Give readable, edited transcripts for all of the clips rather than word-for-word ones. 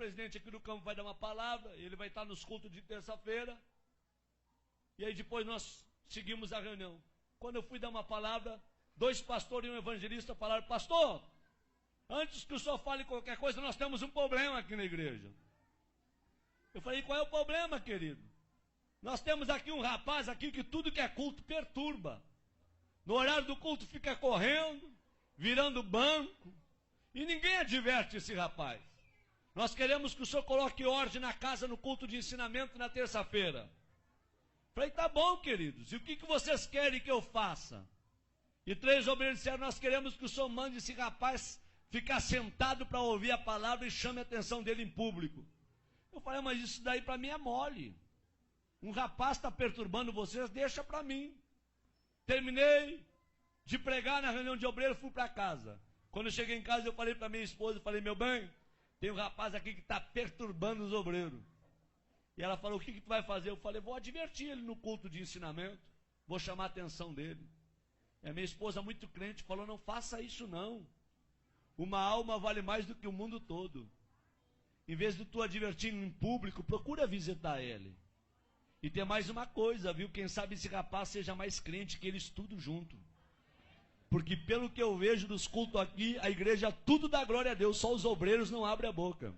presidente aqui do campo vai dar uma palavra, ele vai estar nos cultos de terça-feira, e aí depois nós seguimos a reunião. Quando eu fui dar uma palavra, 2 pastores e um evangelista falaram: pastor, antes que o senhor fale qualquer coisa, nós temos um problema aqui na igreja. Eu falei: qual é o problema, querido? Nós temos aqui um rapaz aqui que tudo que é culto perturba. No horário do culto fica correndo, virando banco, e ninguém adverte esse rapaz. Nós queremos que o senhor coloque ordem na casa no culto de ensinamento na terça-feira. Falei: tá bom, queridos, e o que vocês querem que eu faça? E 3 obreiros disseram: nós queremos que o senhor mande esse rapaz ficar sentado para ouvir a palavra e chame a atenção dele em público. Eu falei: mas isso daí para mim é mole. Um rapaz está perturbando vocês, deixa para mim. Terminei de pregar na reunião de obreiro, fui para casa. Quando eu cheguei em casa, eu falei para minha esposa, eu falei: meu bem, tem um rapaz aqui que está perturbando os obreiros. E ela falou: o que tu vai fazer? Eu falei: vou advertir ele no culto de ensinamento, vou chamar a atenção dele. E a minha esposa, muito crente, falou: não faça isso não. Uma alma vale mais do que o mundo todo. Em vez de tu advertir em público, procura visitar ele. E tem mais uma coisa, viu? Quem sabe esse rapaz seja mais crente que eles tudo junto. Porque pelo que eu vejo dos cultos aqui, a igreja tudo dá glória a Deus, só os obreiros não abrem a boca.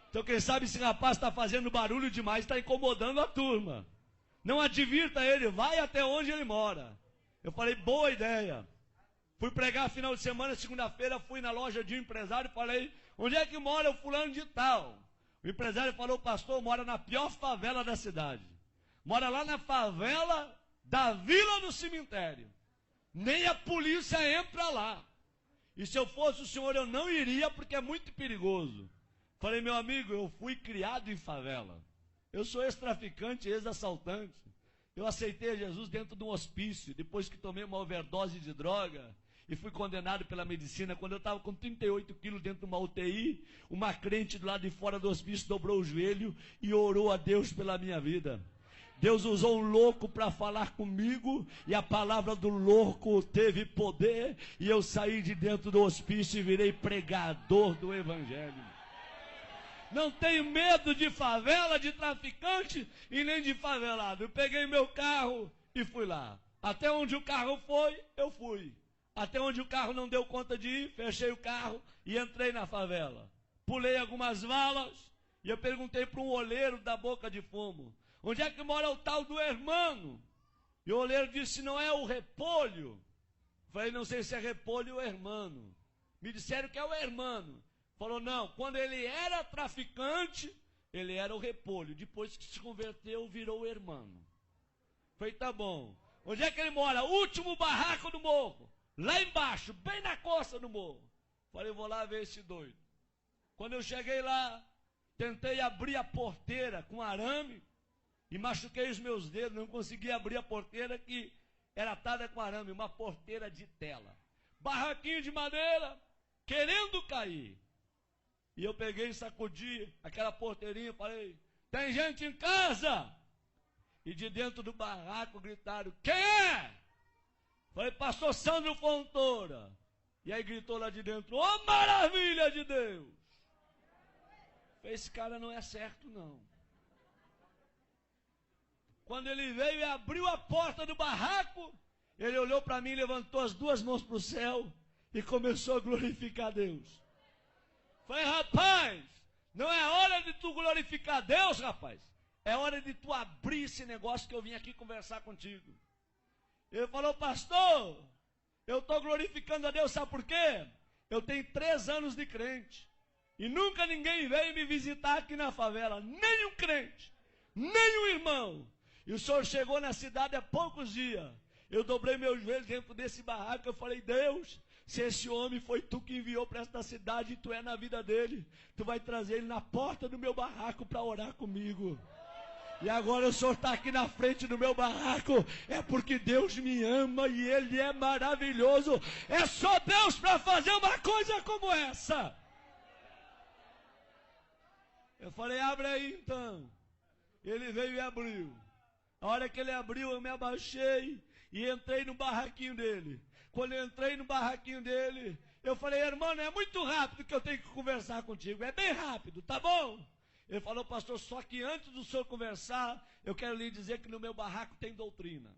Então quem sabe esse rapaz está fazendo barulho demais, está incomodando a turma. Não advirta ele, vai até onde ele mora. Eu falei: boa ideia. Fui pregar final de semana, segunda-feira, fui na loja de um empresário e falei: onde é que mora o fulano de tal? O empresário falou: pastor, mora na pior favela da cidade. Mora lá na favela da Vila do Cemitério. Nem a polícia entra lá. E se eu fosse o senhor, eu não iria, porque é muito perigoso. Falei: meu amigo, eu fui criado em favela. Eu sou ex-traficante, ex-assaltante. Eu aceitei Jesus dentro de um hospício, depois que tomei uma overdose de droga e fui condenado pela medicina. Quando eu estava com 38 quilos dentro de uma UTI, uma crente do lado de fora do hospício dobrou o joelho e orou a Deus pela minha vida. Deus usou um louco para falar comigo, e a palavra do louco teve poder, e eu saí de dentro do hospício e virei pregador do evangelho. Não tenho medo de favela, de traficante e nem de favelado. Eu peguei meu carro e fui lá. Até onde o carro foi, eu fui. Até onde o carro não deu conta de ir, fechei o carro e entrei na favela. Pulei algumas valas e eu perguntei para um oleiro da Boca de Fumo: onde é que mora o tal do hermano? E o oleiro disse: não é o Repolho? Falei: não sei se é Repolho ou hermano. Me disseram que é o hermano. Falou: não, quando ele era traficante, ele era o Repolho. Depois que se converteu, virou o hermano. Falei: tá bom. Onde é que ele mora? Último barraco do morro. Lá embaixo, bem na costa do morro. Falei: vou lá ver esse doido. Quando eu cheguei lá, tentei abrir a porteira com arame e machuquei os meus dedos. Não consegui abrir a porteira, que era atada com arame, uma porteira de tela. Barraquinho de madeira, querendo cair. E eu peguei e sacudi aquela porteirinha e falei: tem gente em casa? E de dentro do barraco gritaram: quem é? Falei: pastor Sandro Fontoura. E aí gritou lá de dentro: ô maravilha de Deus! Esse cara não é certo não. Quando ele veio e abriu a porta do barraco, ele olhou para mim, levantou as 2 mãos para o céu e começou a glorificar Deus. Falei: rapaz, não é hora de tu glorificar Deus, rapaz. É hora de tu abrir esse negócio que eu vim aqui conversar contigo. Ele falou: pastor, eu estou glorificando a Deus, sabe por quê? Eu tenho 3 anos de crente e nunca ninguém veio me visitar aqui na favela, nem um crente, nem um irmão. E o senhor chegou na cidade há poucos dias. Eu dobrei meus joelhos dentro desse barraco, eu falei: Deus, se esse homem foi tu que enviou para esta cidade e tu é na vida dele, tu vai trazer ele na porta do meu barraco para orar comigo. E agora o senhor está aqui na frente do meu barraco, é porque Deus me ama e Ele é maravilhoso. É só Deus para fazer uma coisa como essa. Eu falei: abre aí então. Ele veio e abriu. A hora que ele abriu, eu me abaixei e entrei no barraquinho dele. Quando eu entrei no barraquinho dele, Eu falei, irmão, é muito rápido que eu tenho que conversar contigo. É bem rápido, tá bom? Ele falou, pastor, só que antes do senhor conversar, eu quero lhe dizer que no meu barraco tem doutrina.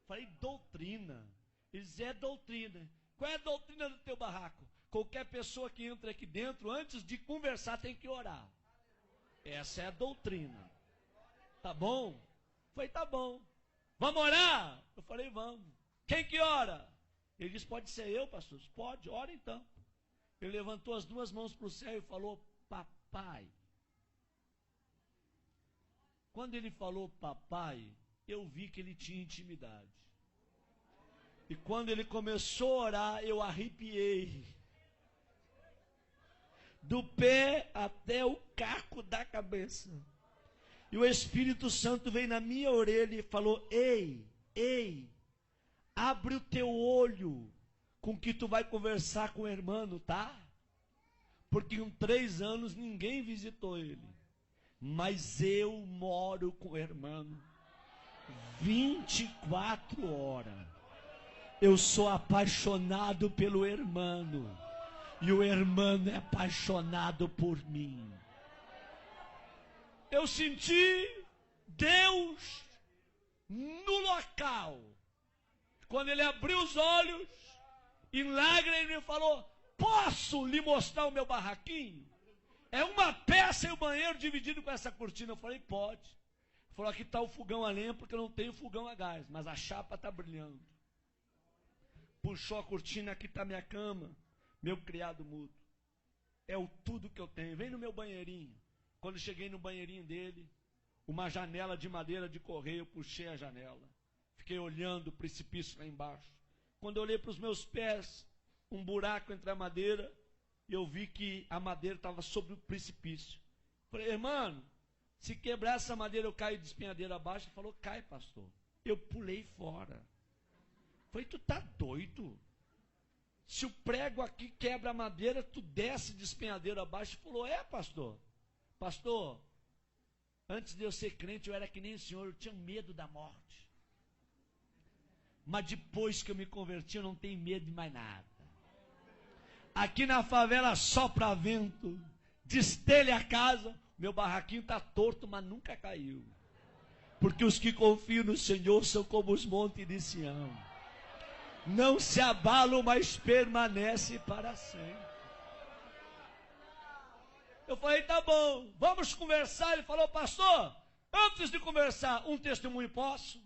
Falei, doutrina? Ele disse, é doutrina. Qual é a doutrina do teu barraco? Qualquer pessoa que entra aqui dentro, antes de conversar, tem que orar. Essa é a doutrina. Tá bom? Falei, tá bom. Vamos orar? Eu falei, vamos. Quem que ora? Ele disse, pode ser eu, pastor? Pode, ora então. Ele levantou as duas mãos para o céu e falou, papai. Quando ele falou papai, eu vi que ele tinha intimidade. E quando ele começou a orar, eu arrepiei. Do pé até o caco da cabeça. E o Espírito Santo veio na minha orelha e falou, ei, abre o teu olho com que tu vai conversar com o irmão, tá? Porque em 3 anos ninguém visitou ele. Mas eu moro com o irmão 24 horas. Eu sou apaixonado pelo irmão. E o irmão é apaixonado por mim. Eu senti Deus no local. Quando ele abriu os olhos, em lágrimas, ele me falou, posso lhe mostrar o meu barraquinho? É uma peça e o banheiro dividido com essa cortina. Eu falei, pode. Ele falou, aqui está o fogão a lenha, porque eu não tenho fogão a gás, mas a chapa está brilhando. Puxou a cortina, aqui está minha cama, meu criado mudo. É o tudo que eu tenho. Vem no meu banheirinho. Quando eu cheguei no banheirinho dele, uma janela de madeira de correio, eu puxei a janela. Fiquei olhando o precipício lá embaixo. Quando eu olhei para os meus pés, um buraco entre a madeira, e eu vi que a madeira estava sobre o precipício. Falei, irmão, se quebrar essa madeira eu caio de espinhadeira abaixo. Ele falou, cai, pastor. Eu pulei fora. Falei, tu tá doido? Se o prego aqui quebra a madeira, tu desce de espinhadeira abaixo. Ele falou, é, pastor. Pastor, antes de eu ser crente, eu era que nem o senhor, eu tinha medo da morte. Mas depois que eu me converti, eu não tenho medo de mais nada. Aqui na favela sopra vento, destelha a casa, meu barraquinho está torto, mas nunca caiu. Porque os que confiam no Senhor são como os montes de Sião. Não se abalam, mas permanecem para sempre. Eu falei, tá bom, vamos conversar. Ele falou, pastor, antes de conversar, um testemunho posso?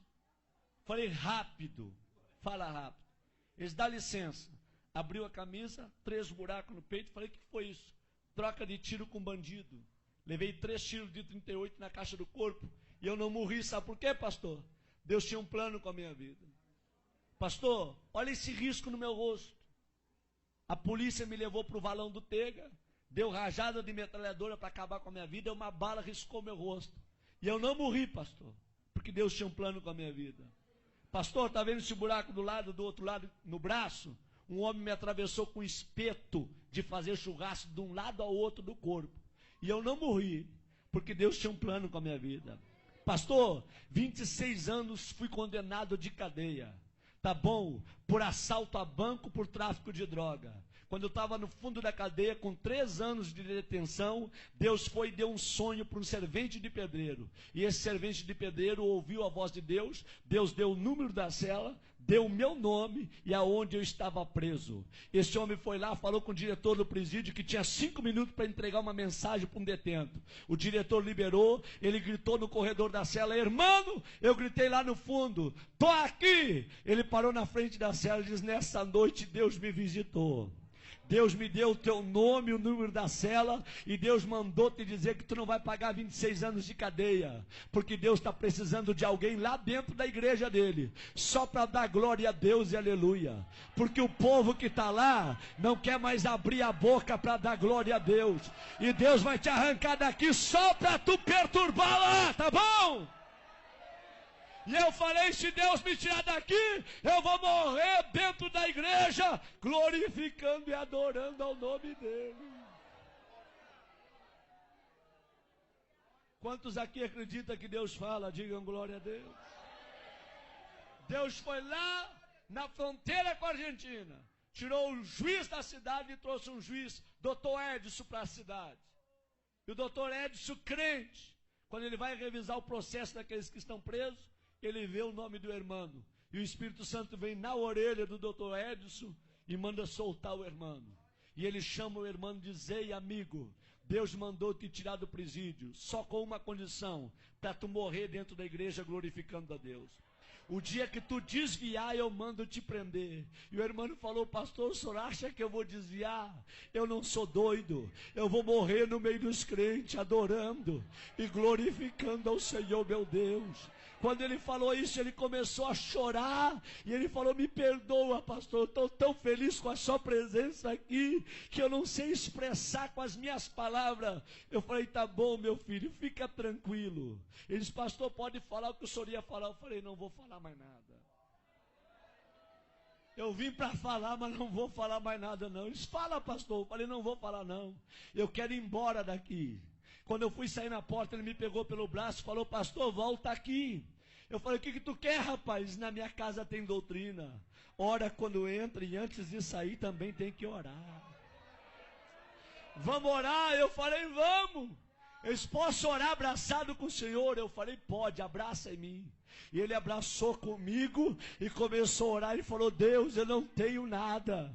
Falei, rápido, fala rápido. Eles dão licença. Abriu a camisa, 3 buracos no peito. Falei, o que foi isso? Troca de tiro com bandido. Levei 3 tiros de 38 na caixa do corpo. E eu não morri, sabe por quê, pastor? Deus tinha um plano com a minha vida. Pastor, olha esse risco no meu rosto. A polícia me levou para o valão do Tega. Deu rajada de metralhadora para acabar com a minha vida. E uma bala riscou meu rosto. E eu não morri, pastor. Porque Deus tinha um plano com a minha vida. Pastor, está vendo esse buraco do outro lado, no braço? Um homem me atravessou com espeto de fazer churrasco de um lado ao outro do corpo. E eu não morri, porque Deus tinha um plano com a minha vida. Pastor, 26 anos fui condenado de cadeia. Tá bom? Por assalto a banco, por tráfico de droga. Quando eu estava no fundo da cadeia, com 3 anos de detenção, Deus foi e deu um sonho para um servente de pedreiro. E esse servente de pedreiro ouviu a voz de Deus. Deus deu o número da cela, deu o meu nome e aonde eu estava preso. Esse homem foi lá, falou com o diretor do presídio que tinha 5 minutos para entregar uma mensagem para um detento. O diretor liberou, ele gritou no corredor da cela, irmão, eu gritei lá no fundo, tô aqui. Ele parou na frente da cela e disse, nessa noite Deus me visitou. Deus me deu o teu nome, o número da cela, e Deus mandou te dizer que tu não vai pagar 26 anos de cadeia, porque Deus está precisando de alguém lá dentro da igreja dele, só para dar glória a Deus e aleluia, porque o povo que está lá não quer mais abrir a boca para dar glória a Deus, e Deus vai te arrancar daqui só para tu perturbar lá, tá bom? E eu falei, se Deus me tirar daqui, eu vou morrer dentro da igreja, glorificando e adorando ao nome dele. Quantos aqui acreditam que Deus fala? Digam glória a Deus. Deus foi lá na fronteira com a Argentina, tirou o juiz da cidade e trouxe um juiz, doutor Edson, para a cidade. E o doutor Edson, crente, quando ele vai revisar o processo daqueles que estão presos, ele vê o nome do irmão. E o Espírito Santo vem na orelha do doutor Edson e manda soltar o irmão. E ele chama o irmão e diz: ei, amigo, Deus mandou te tirar do presídio, só com uma condição, para tu morrer dentro da igreja glorificando a Deus. O dia que tu desviar, eu mando te prender. E o irmão falou: pastor, o senhor acha que eu vou desviar? Eu não sou doido. Eu vou morrer no meio dos crentes, adorando e glorificando ao Senhor meu Deus. Quando ele falou isso, ele começou a chorar. E ele falou: me perdoa, pastor, eu estou tão feliz com a sua presença aqui, que eu não sei expressar com as minhas palavras. Eu falei: tá bom, meu filho, fica tranquilo. Ele disse: pastor, pode falar o que o senhor ia falar. Eu falei: não vou falar mais nada. Eu vim para falar, mas não vou falar mais nada não. Ele disse: fala, pastor. Eu falei: não vou falar não. Eu quero ir embora daqui. Quando eu fui sair na porta, ele me pegou pelo braço e falou: pastor, volta aqui. Eu falei: o que tu quer, rapaz? Na minha casa tem doutrina. Ora quando entra e antes de sair também tem que orar. Vamos orar? Eu falei: vamos. Eles: posso orar abraçado com o Senhor? Eu falei: pode, abraça em mim. E ele abraçou comigo e começou a orar. Ele falou: Deus, eu não tenho nada,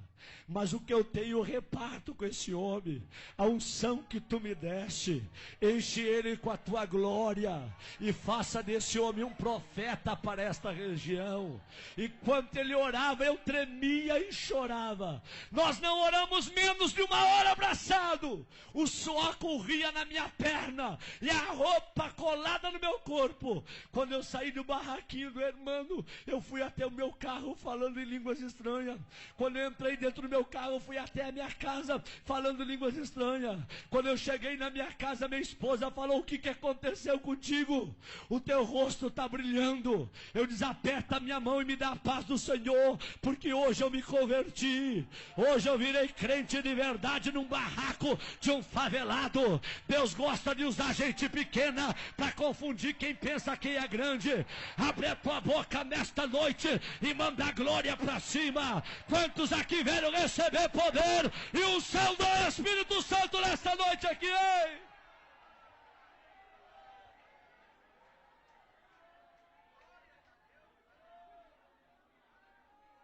mas o que eu tenho eu reparto com esse homem. A unção que tu me deste, enche ele com a tua glória e faça desse homem um profeta para esta região. Enquanto ele orava, eu tremia e chorava. Nós não oramos menos de uma hora abraçado. O suor corria na minha perna e a roupa colada no meu corpo. Quando eu saí do barraquinho do irmão, eu fui até o meu carro falando em línguas estranhas. Quando eu entrei dentro do meu carro, eu fui até a minha casa falando línguas estranhas. Quando eu cheguei na minha casa, minha esposa falou: o que aconteceu contigo? O teu rosto está brilhando. Eu disse: aperta a minha mão e me dá a paz do Senhor, porque hoje eu me converti. Hoje eu virei crente de verdade num barraco de um favelado. Deus gosta de usar gente pequena para confundir quem pensa que é grande. Abre a tua boca nesta noite e manda a glória para cima. Quantos aqui vieram receber poder e unção do Espírito Santo nesta noite aqui, hein?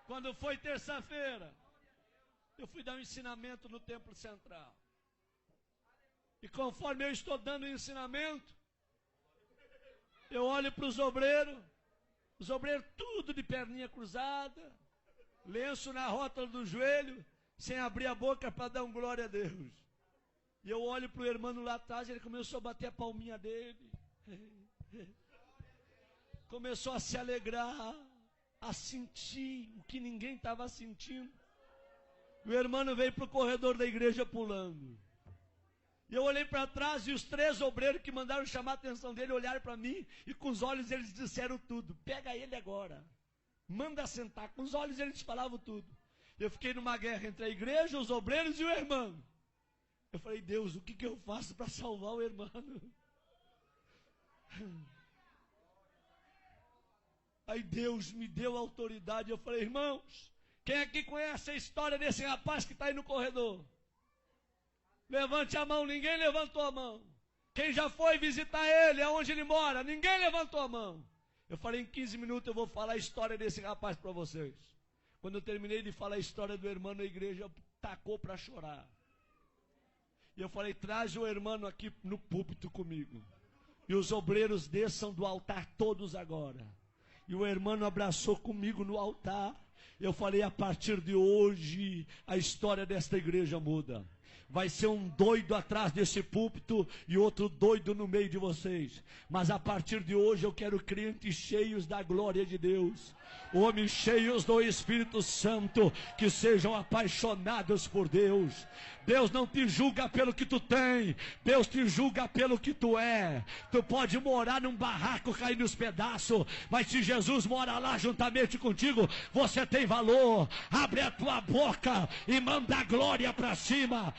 Quando foi terça-feira, eu fui dar um ensinamento no Templo Central. E conforme eu estou dando o ensinamento, eu olho para os obreiros tudo de perninha cruzada, lenço na rótula do joelho, sem abrir a boca para dar um glória a Deus. E eu olho para o irmão lá atrás, ele começou a bater a palminha dele. Começou a se alegrar, a sentir o que ninguém estava sentindo. O irmão veio para o corredor da igreja pulando. E eu olhei para trás e os 3 obreiros que mandaram chamar a atenção dele olharam para mim e com os olhos eles disseram tudo. Pega ele agora, manda sentar. Com os olhos eles falavam tudo. Eu fiquei numa guerra entre a igreja, os obreiros e o irmão. Eu falei: Deus, o que eu faço para salvar o irmão? Aí Deus me deu autoridade. Eu falei: irmãos, quem aqui conhece a história desse rapaz que está aí no corredor? Levante a mão. Ninguém levantou a mão. Quem já foi visitar ele, aonde ele mora? Ninguém levantou a mão. Eu falei: em 15 minutos eu vou falar a história desse rapaz para vocês. Quando eu terminei de falar a história do irmão, a igreja tacou para chorar. E eu falei: traz o irmão aqui no púlpito comigo. E os obreiros desçam do altar todos agora. E o irmão abraçou comigo no altar. Eu falei: a partir de hoje, a história desta igreja muda. Vai ser um doido atrás desse púlpito e outro doido no meio de vocês. Mas a partir de hoje eu quero crentes cheios da glória de Deus. Homens cheios do Espírito Santo, que sejam apaixonados por Deus. Deus não te julga pelo que tu tem, Deus te julga pelo que tu é. Tu pode morar num barraco cair nos pedaços, mas se Jesus mora lá juntamente contigo, você tem valor. Abre a tua boca e manda a glória para cima.